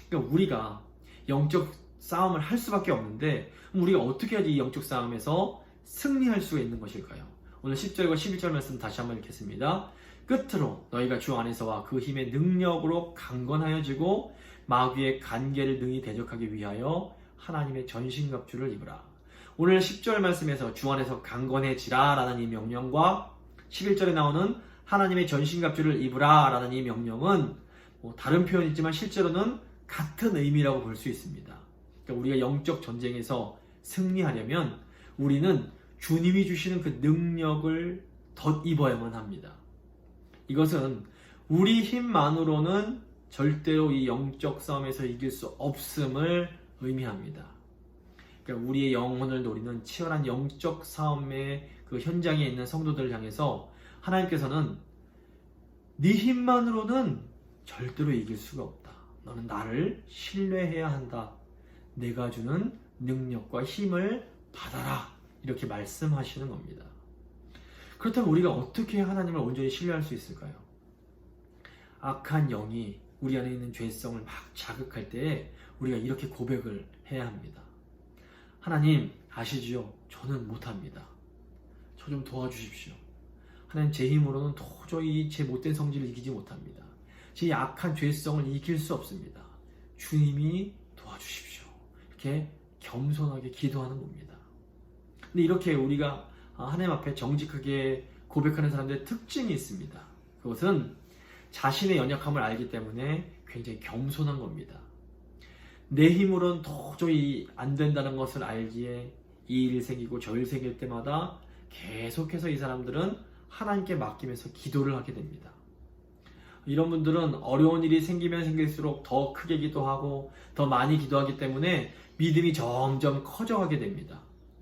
그러니까 우리가 영적 싸움을 할 수밖에 없는데, 우리가 어떻게 해야지 이 영적 싸움에서 승리할 수 있는 것일까요? 오늘 10절과 11절 말씀 다시 한번 읽겠습니다. 끝으로 너희가 주 안에서와 그 힘의 능력으로 강건하여지고 마귀의 간계를 능히 대적하기 위하여 하나님의 전신갑주를 입으라. 오늘 10절 말씀에서 주 안에서 강건해지라 라는 이 명령과 11절에 나오는 하나님의 전신갑주를 입으라 라는 이 명령은 다른 표현이지만 실제로는 같은 의미라고 볼 수 있습니다. 그러니까 우리가 영적 전쟁에서 승리하려면 우리는 주님이 주시는 그 능력을 덧입어야만 합니다. 이것은 우리 힘만으로는 절대로 이 영적 싸움에서 이길 수 없음을 의미합니다. 그러니까 우리의 영혼을 노리는 치열한 영적 싸움의 그 현장에 있는 성도들을 향해서 하나님께서는 네 힘만으로는 절대로 이길 수가 없다. 너는 나를 신뢰해야 한다. 내가 주는 능력과 힘을 받아라. 이렇게 말씀하시는 겁니다. 그렇다면 우리가 어떻게 하나님을 온전히 신뢰할 수 있을까요? 악한 영이 우리 안에 있는 죄성을 막 자극할 때에 우리가 이렇게 고백을 해야 합니다. 하나님 아시지요? 저는 못합니다. 저 좀 도와주십시오. 하나님 제 힘으로는 도저히 제 못된 성질을 이기지 못합니다. 제 약한 죄성을 이길 수 없습니다. 주님이 도와주십시오. 이렇게 겸손하게 기도하는 겁니다. 근데 이렇게 우리가 하나님 앞에 정직하게 고백하는 사람들의 특징이 있습니다. 그것은 자신의 연약함을 알기 때문에 굉장히 겸손한 겁니다. 내 힘으로는 도저히 안 된다는 것을 알기에 이 일이 생기고 저 일이 생길 때마다 계속해서 이 사람들은 하나님께 맡기면서 기도를 하게 됩니다. 이런 분들은 어려운 일이 생기면 생길수록 더 크게 기도하고 더 많이 기도하기 때문에 믿음이 점점 커져가게 됩니다.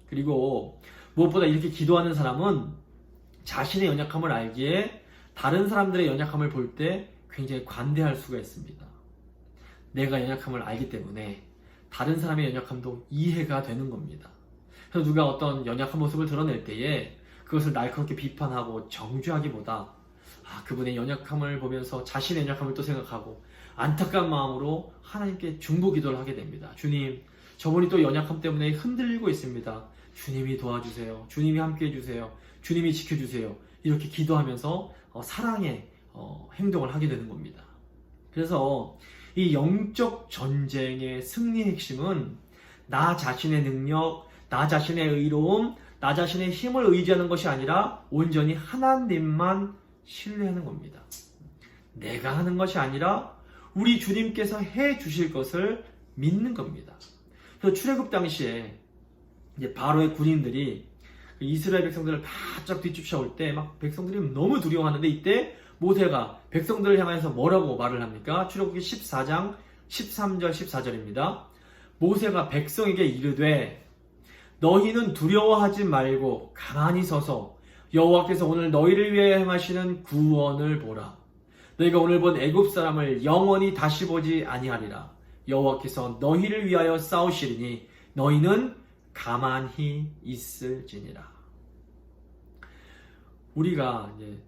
그리고 무엇보다 이렇게 기도하는 사람은 자신의 연약함을 알기에 다른 사람들의 연약함을 볼 때 굉장히 관대할 수가 있습니다. 내가 연약함을 알기 때문에 다른 사람의 연약함도 이해가 되는 겁니다. 그래서 누가 어떤 연약한 모습을 드러낼 때에 그것을 날카롭게 비판하고 정죄하기보다 그분의 연약함을 보면서 자신의 연약함을 또 생각하고 안타까운 마음으로 하나님께 중보기도를 하게 됩니다. 주님, 저분이 또 연약함 때문에 흔들리고 있습니다. 주님이 도와주세요. 주님이 함께해 주세요. 주님이 지켜주세요. 이렇게 기도하면서 사랑의 행동을 하게 되는 겁니다. 그래서 이 영적 전쟁의 승리의 핵심은 나 자신의 능력, 나 자신의 의로움, 나 자신의 힘을 의지하는 것이 아니라 온전히 하나님만 신뢰하는 겁니다. 내가 하는 것이 아니라 우리 주님께서 해 주실 것을 믿는 겁니다. 그래서 출애굽 당시에 이제 바로의 군인들이 이스라엘 백성들을 바짝 뒤쫓아올 때 막 백성들이 너무 두려워하는데 이때 모세가 백성들을 향해서 뭐라고 말을 합니까? 출애굽기 14장 13절 14절입니다. 모세가 백성에게 이르되 너희는 두려워하지 말고 가만히 서서 여호와께서 오늘 너희를 위하여 행하시는 구원을 보라. 너희가 오늘 본 애굽 사람을 영원히 다시 보지 아니하리라. 여호와께서 너희를 위하여 싸우시리니 너희는 가만히 있을지니라. 우리가 이제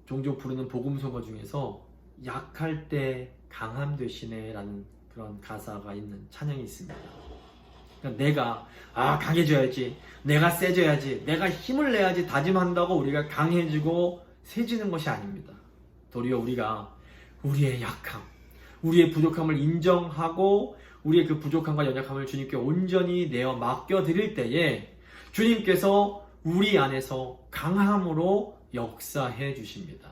종종 부르는 복음성가 중에서 약할 때 강함 되시네라는 그런 가사가 있는 찬양이 있습니다. 그러니까 내가 강해져야지, 내가 세져야지, 내가 힘을 내야지 다짐한다고 우리가 강해지고 세지는 것이 아닙니다. 도리어 우리가 우리의 약함, 우리의 부족함을 인정하고 우리의 그 부족함과 연약함을 주님께 온전히 내어 맡겨드릴 때에 주님께서 우리 안에서 강함으로 역사해 주십니다.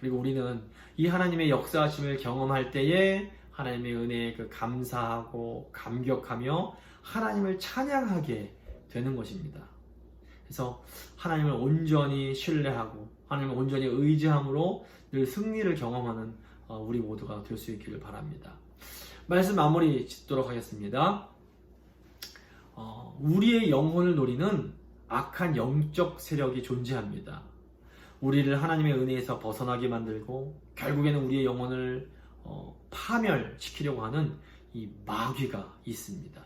그리고 우리는 이 하나님의 역사하심을 경험할 때에 하나님의 은혜에 그 감사하고 감격하며 하나님을 찬양하게 되는 것입니다. 그래서 하나님을 온전히 신뢰하고 하나님을 온전히 의지함으로 늘 승리를 경험하는 우리 모두가 될 수 있기를 바랍니다. 말씀 마무리 짓도록 하겠습니다. 우리의 영혼을 노리는 악한 영적 세력이 존재합니다. 우리를 하나님의 은혜에서 벗어나게 만들고 결국에는 우리의 영혼을 파멸시키려고 하는 이 마귀가 있습니다.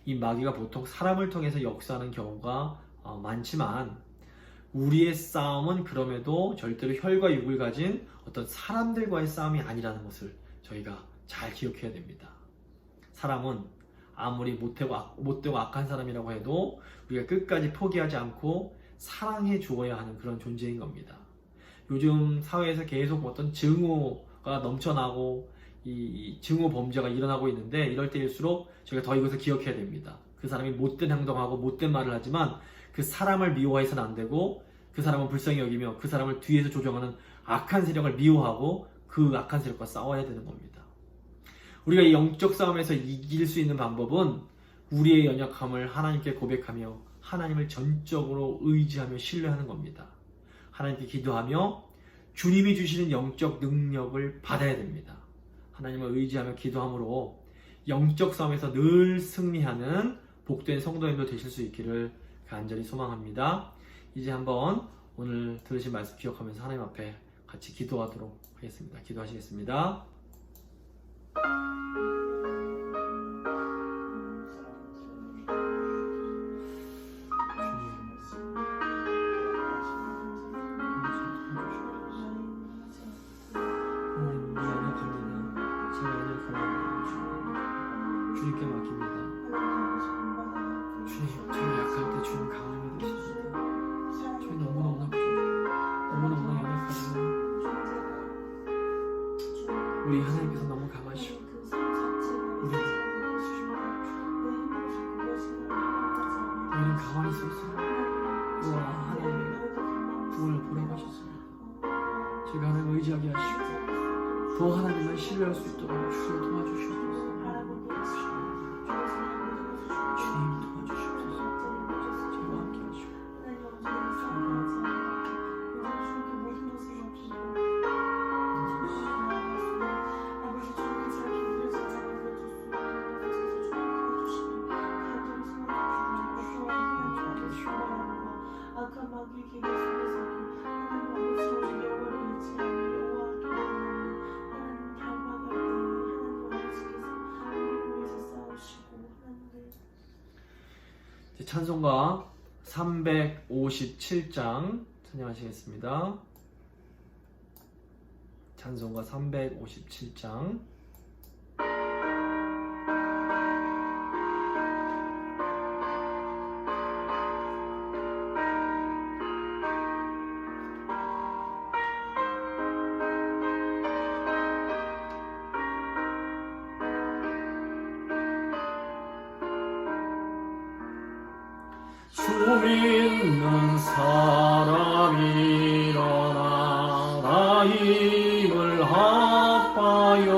이 마귀가 보통 사람을 통해서 역사하는 경우가 많지만 우리의 싸움은 그럼에도 절대로 혈과 육을 가진 어떤 사람들과의 싸움이 아니라는 것을 저희가 잘 기억해야 됩니다. 사람은 아무리 못되고 악한 사람이라고 해도 우리가 끝까지 포기하지 않고 사랑해 주어야 하는 그런 존재인 겁니다. 요즘 사회에서 계속 어떤 증오가 넘쳐나고 이 증오 범죄가 일어나고 있는데 이럴 때일수록 저희가 더 이것을 기억해야 됩니다. 그 사람이 못된 행동하고 못된 말을 하지만 그 사람을 미워해서는 안 되고 그 사람은 불쌍히 여기며 그 사람을 뒤에서 조종하는 악한 세력을 미워하고 그 악한 세력과 싸워야 되는 겁니다. 우리가 이 영적 싸움에서 이길 수 있는 방법은 우리의 연약함을 하나님께 고백하며 하나님을 전적으로 의지하며 신뢰하는 겁니다. 하나님께 기도하며 주님이 주시는 영적 능력을 받아야 됩니다. 하나님을 의지하며 기도함으로 영적 싸움에서 늘 승리하는 복된 성도님도 되실 수 있기를 간절히 소망합니다. 이제 한번 오늘 들으신 말씀 기억하면서 하나님 앞에 같이 기도하도록 하겠습니다. 기도하시겠습니다. 주님께 맡깁니다. 주님, 저희 약할 때 주님 강함이 되십니다. 저희 너무너무 너무너무 연약하지만 우리 하나님께서 너무 강하시고 우리는 가만히 있어서 우와 하나님의 구원을 보라고 하셨습니다. 저희가 하나님을 의지하게 하시고 더 하나님을 신뢰할 수 있도록 주여 도와주시옵소서. 주님 도와주시옵소서. 저와 함께 하시고 찬송가 357장 찬양하시겠습니다. 찬송가 357장 주 믿는 사람 일어나 나 힘을 합하여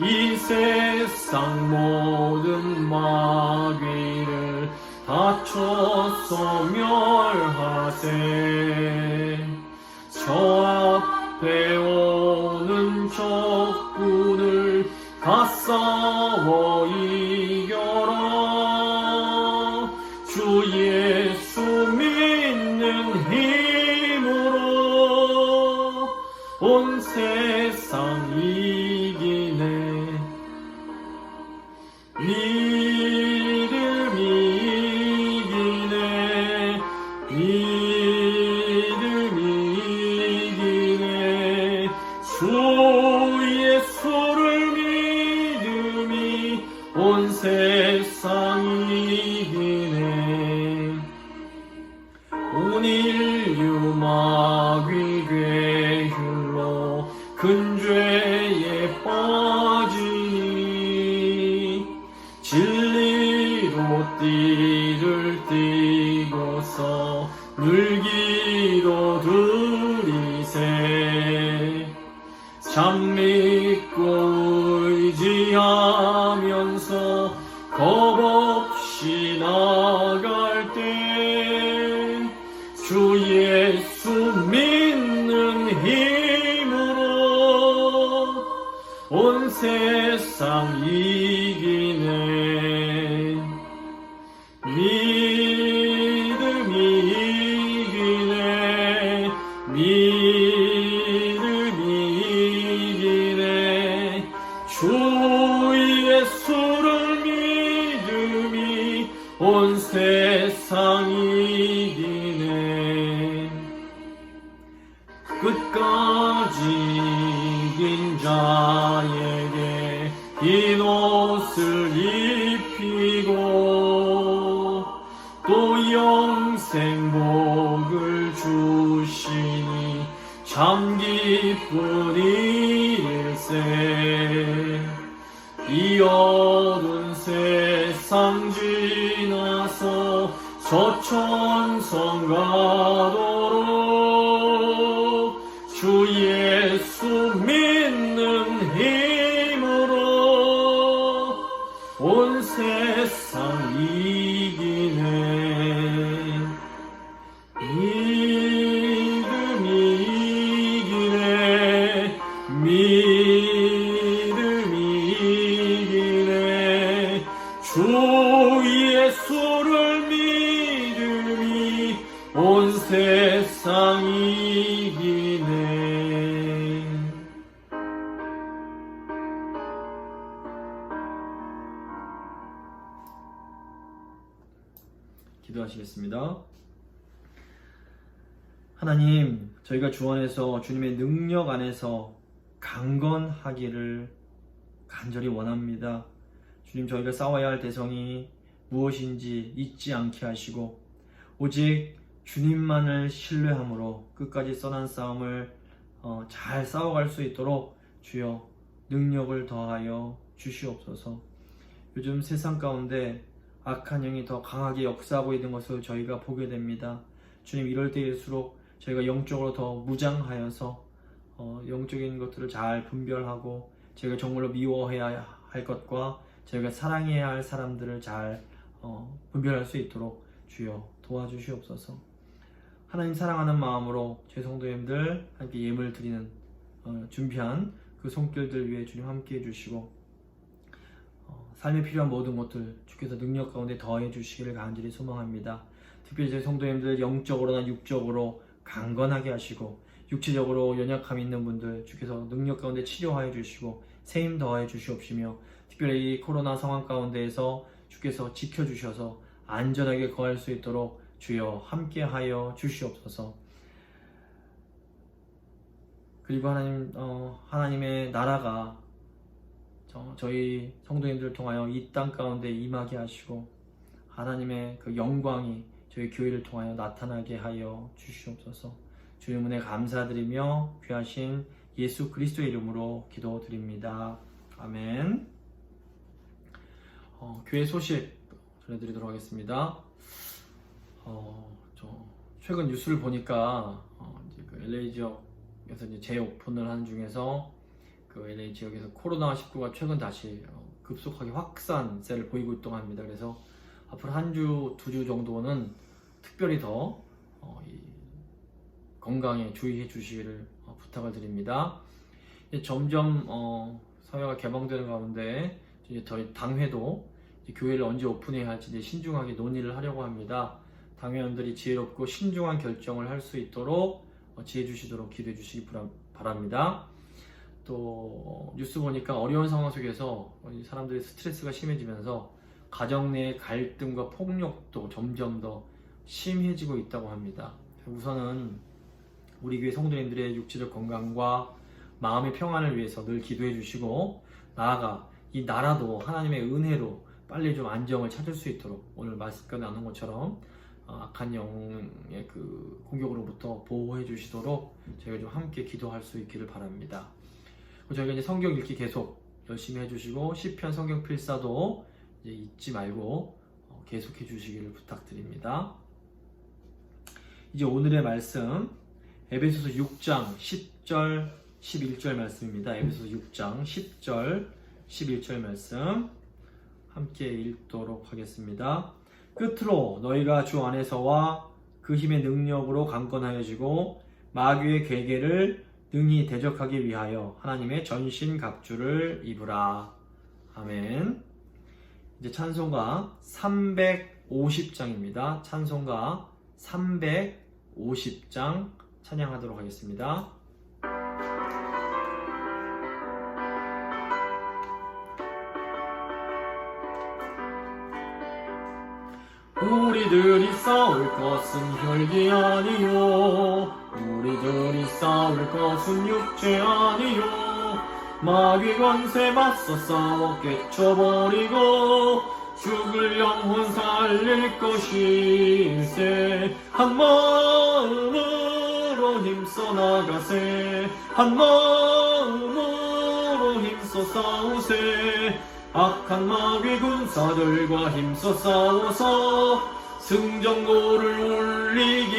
이 세상 모든 마귀를 다쳐서 멸하세 저 앞에 오는 적군을 가싸워 이겨라 주 예수 믿는 힘으로 온 세상 이기네 믿음이 이기네 믿음이 이기네 주 예수를 믿음이 온 세상 이기네 온 인류 마귀 괴율로 큰 죄에 빠지니 진리로 띠를 띠고서 늘기도 들이세 참 믿고 의지하면서 겁없이 나갈 때 주 예수 믿는 힘으로 온 세상 이기네 믿음이 이기네 믿음이 이기네 주 예수를 믿음이 온 세상 이기네 끝까지 이긴 자에게 흰 옷을 입히고 또 영생 복을 주시니 참 기쁜 일일세 이 어두운 세상 지나서 서천성 가도록 주 예수 믿는 힘으로 온 세상 이기네 믿음이 이기네 믿음이 이기네 주 예수를 믿음이 온 세상 이기네 기도하시겠습니다. 하나님, 저희가 주 안에서 주님의 능력 안에서 강건하기를 간절히 원합니다. 주님, 저희가 싸워야 할 대성이 무엇인지 잊지 않게 하시고 오직 주님만을 신뢰함으로 끝까지 선한 싸움을 잘 싸워갈 수 있도록 주여 능력을 더하여 주시옵소서. 요즘 세상 가운데 악한 영이 더 강하게 역사하고 있는 것을 저희가 보게 됩니다. 주님, 이럴 때일수록 저희가 영적으로 더 무장하여서 영적인 것들을 잘 분별하고 저희가 정말로 미워해야 할 것과 저희가 사랑해야 할 사람들을 잘 분별할 수 있도록 주여 도와주시옵소서. 하나님 사랑하는 마음으로 제 성도님들 함께 예물 드리는 준비한 그 손길들 위해 주님 함께 해주시고 삶에 필요한 모든 것들 주께서 능력 가운데 더해 주시기를 간절히 소망합니다. 특별히 제 성도님들 영적으로나 육적으로 강건하게 하시고 육체적으로 연약함이 있는 분들 주께서 능력 가운데 치료하여 주시고 세임 더해 주시옵시며 특별히 이 코로나 상황 가운데에서 주께서 지켜주셔서 안전하게 거할 수 있도록 주여 함께하여 주시옵소서. 그리고 하나님의 나라가 저희 성도님들을 통하여 이 땅 가운데 임하게 하시고 하나님의 그 영광이 저희 교회를 통하여 나타나게 하여 주시옵소서. 주의 은혜 감사드리며 귀하신 예수 그리스도의 이름으로 기도드립니다. 아멘. 교회 소식 전해드리도록 하겠습니다. 최근 뉴스를 보니까 이제 그 LA 지역에서 이제 재오픈을 하는 중에서 그 LA 지역에서 코로나19가 최근 다시 급속하게 확산세를 보이고 있다고 합니다. 그래서 앞으로 한 주, 2주 정도는 특별히 더 이 건강에 주의해 주시기를 부탁을 드립니다. 이제 점점 사회가 개방되는 가운데 이제 저희 당회도 이제 교회를 언제 오픈해야 할지 이제 신중하게 논의를 하려고 합니다. 당회원들이 지혜롭고 신중한 결정을 할 수 있도록 지혜 주시도록 기도해 주시기 바랍니다. 또 뉴스 보니까 어려운 상황 속에서 사람들의 스트레스가 심해지면서 가정 내 갈등과 폭력도 점점 더 심해지고 있다고 합니다. 우선은 우리 교회 성도님들의 육체적 건강과 마음의 평안을 위해서 늘 기도해 주시고, 나아가 이 나라도 하나님의 은혜로 빨리 좀 안정을 찾을 수 있도록 오늘 말씀과 나눈 것처럼 악한 영의 그 공격으로부터 보호해 주시도록 저희가 좀 함께 기도할 수 있기를 바랍니다. 저희가 이제 성경 읽기 계속 열심히 해주시고, 시편 성경 필사도 이제 잊지 말고 계속해 주시기를 부탁드립니다. 이제 오늘의 말씀 에베소서 6장 10절 11절 말씀입니다. 에베소서 6장 10절 11절 말씀 함께 읽도록 하겠습니다. 끝으로 너희가 주 안에서와 그 힘의 능력으로 강건하여지고 마귀의 계계를 능히 대적하기 위하여 하나님의 전신 갑주를 입으라. 아멘. 이제 찬송가 350장입니다. 찬송가 350장 찬양하도록 하겠습니다. 우리들이 싸울 것은 혈기 아니요, 우리들이 싸울 것은 육체 아니요, 마귀 권세 맞서 싸워 깨쳐버리고 죽을 영혼 살릴 것일세. 한 마음으로 힘써 나가세, 한 마음으로 힘써 싸우세. 악한 마귀 군사들과 힘써 싸워서 승전고를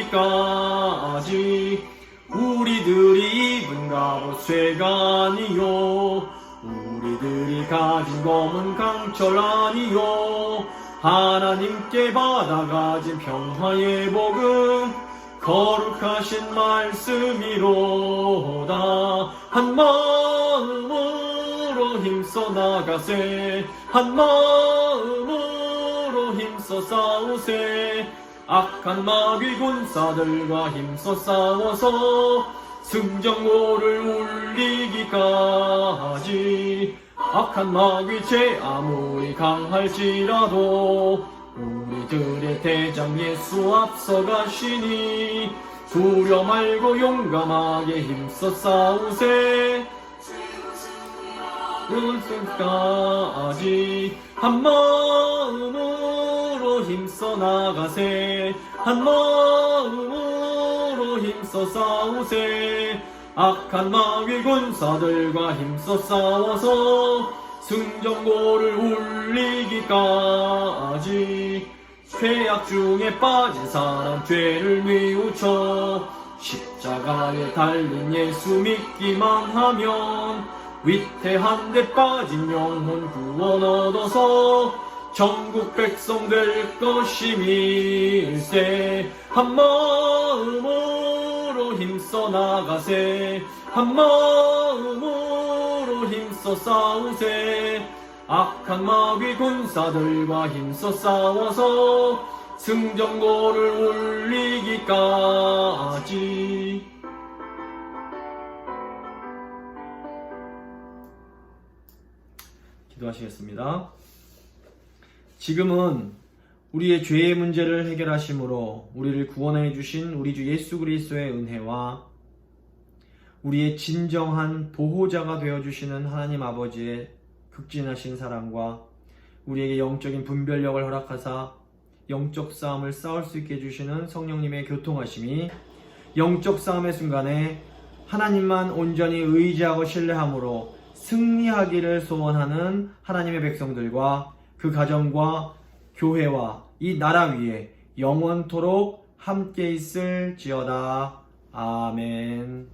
울리기까지. 우리들이 입은 갑옷 쇠가 아니요, 우리들이 가진 검은 강철 아니요, 하나님께 받아가진 평화의 복음 거룩하신 말씀이로다. 한 마음으로 힘써 나가세, 한 마음으로 힘써 싸우세. 악한 마귀 군사들과 힘써 싸워서 승전고를 울리기까지. 악한 마귀 죄 아무리 강할지라도 우리들의 대장 예수 앞서 가시니 두려 말고 용감하게 힘써 싸우세. 끝까지 한 마음으로 힘써 나가세, 한 마음으로 힘써 싸우세. 악한 마귀 군사들과 힘써 싸워서 승전고를 울리기까지. 죄악 중에 빠진 사람 죄를 뉘우쳐 십자가에 달린 예수 믿기만 하면 위태한 데 빠진 영혼 구원 얻어서 전국 백성 될 것임일세. 한 마음으로 힘써 나가세, 한 마음으로 힘써 싸우세. 악한 마귀 군사들과 힘써 싸워서 승전고를 울리기까지. 기도하시겠습니다. 지금은 우리의 죄의 문제를 해결하심으로 우리를 구원해 주신 우리 주 예수 그리스도의 은혜와 우리의 진정한 보호자가 되어 주시는 하나님 아버지의 극진하신 사랑과 우리에게 영적인 분별력을 허락하사 영적 싸움을 싸울 수 있게 해주시는 성령님의 교통하심이 영적 싸움의 순간에 하나님만 온전히 의지하고 신뢰함으로 승리하기를 소원하는 하나님의 백성들과 그 가정과 교회와 이 나라 위에 영원토록 함께 있을지어다. 아멘.